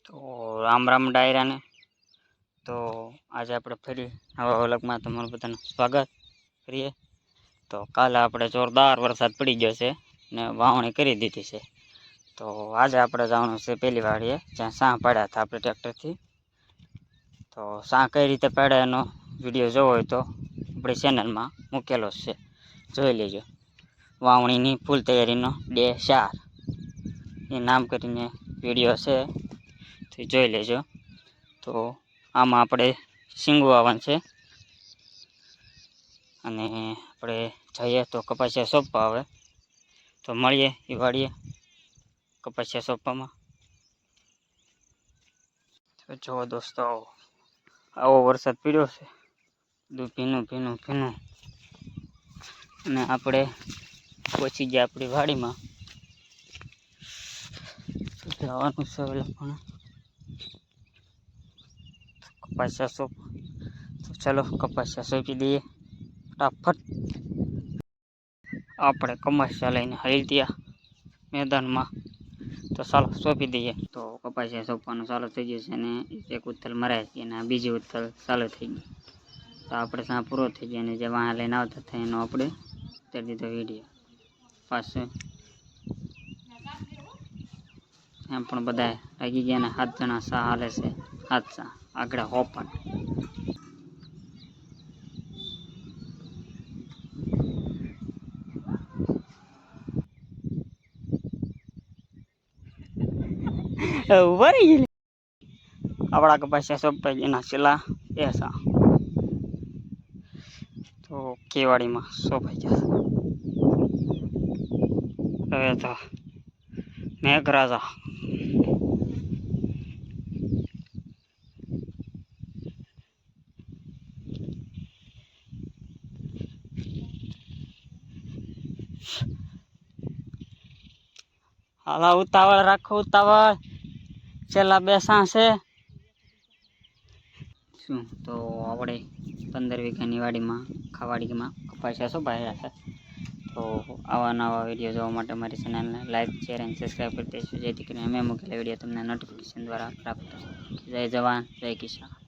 તો રામ રામ ડાયરા ને તો આજે આપણે ફરી આવા વ્લોગમાં તમારું બધાનું સ્વાગત કરીએ। તો કાલે આપણે જોરદાર વરસાદ પડી ગયો છે ને વાવણી કરી દીધી છે। તો આજે આપણે જવાનું છે પેલી વાડીએ જ્યાં સાં પાડ્યા હતા આપણે ટ્રેક્ટરથી। તો સાં કઈ રીતે પાડ્યા એનો વિડીયો જોવો હોય તો આપણી ચેનલમાં મૂકેલો છે, જોઈ લેજો। વાવણીની ફૂલ તૈયારીનો ડે 4 એ નામ કરીને વિડીયો છે, તો જોઈ લેજો। તો આમાં આપણે શીંગું આવવાનું છે અને આપણે જઈએ તો કપાસિયા સોંપવા આવે। તો મળીએ એ વાડીએ કપાસિયા સોંપવામાં। તો જુઓ દોસ્તો, આવો વરસાદ પડ્યો છે, બધું ભીનું ભીનું ભીનું, અને આપણે પહોંચી ગયા આપણી વાડીમાં। જવાનું છે ઓલા પણ કપાસિયા સોંપ। તો ચાલો કપાસિયા સોંપી દઈએ ફટાફટ। આપણે કપાસિયા લઈને હાલી ગયા મેદાનમાં, તો ચાલો સોંપી દઈએ। તો કપાસિયા સોંપવાનું ચાલુ થઈ ગયું છે અને એક ઉથલ મરાય છે અને બીજી ઉથલ ચાલુ થઈ ગઈ। તો આપણે ત્યાં પૂરો થઈ ગયો અને જે વાહ લઈને આવતા થાય એનો આપણે ઉતારી દીધો વિડીયો પાછું। એમ પણ બધા લાગી ગયા ને 7 જણા સા હાલે છે, 7 સા આગળ હોપન। વરી ગયેલી આપણા કપાસિયા સોંપાઈ એના છેલ્લા 2 સા તો કેવાડીમાં સોંપાઈ ગયા। હવે તો મેઘરાજા હાલા ઉતાવળ રાખો, ઉતાવળ, છેલ્લા 2 સા છે શું। તો આપણે 15 વીઘાની વાડીમાં ખાવાડીમાં કપાસિયા સોંપાયા છે। તો આવા નવા વિડીયો જોવા માટે મારી ચેનલને લાઈક, શેર અને સબસ્ક્રાઈબ કરી દેજો, જેથી કરીને અમે મૂકેલા વિડીયો તમને નોટિફિકેશન દ્વારા પ્રાપ્ત થશે। જય જવાન, જય કિસાન।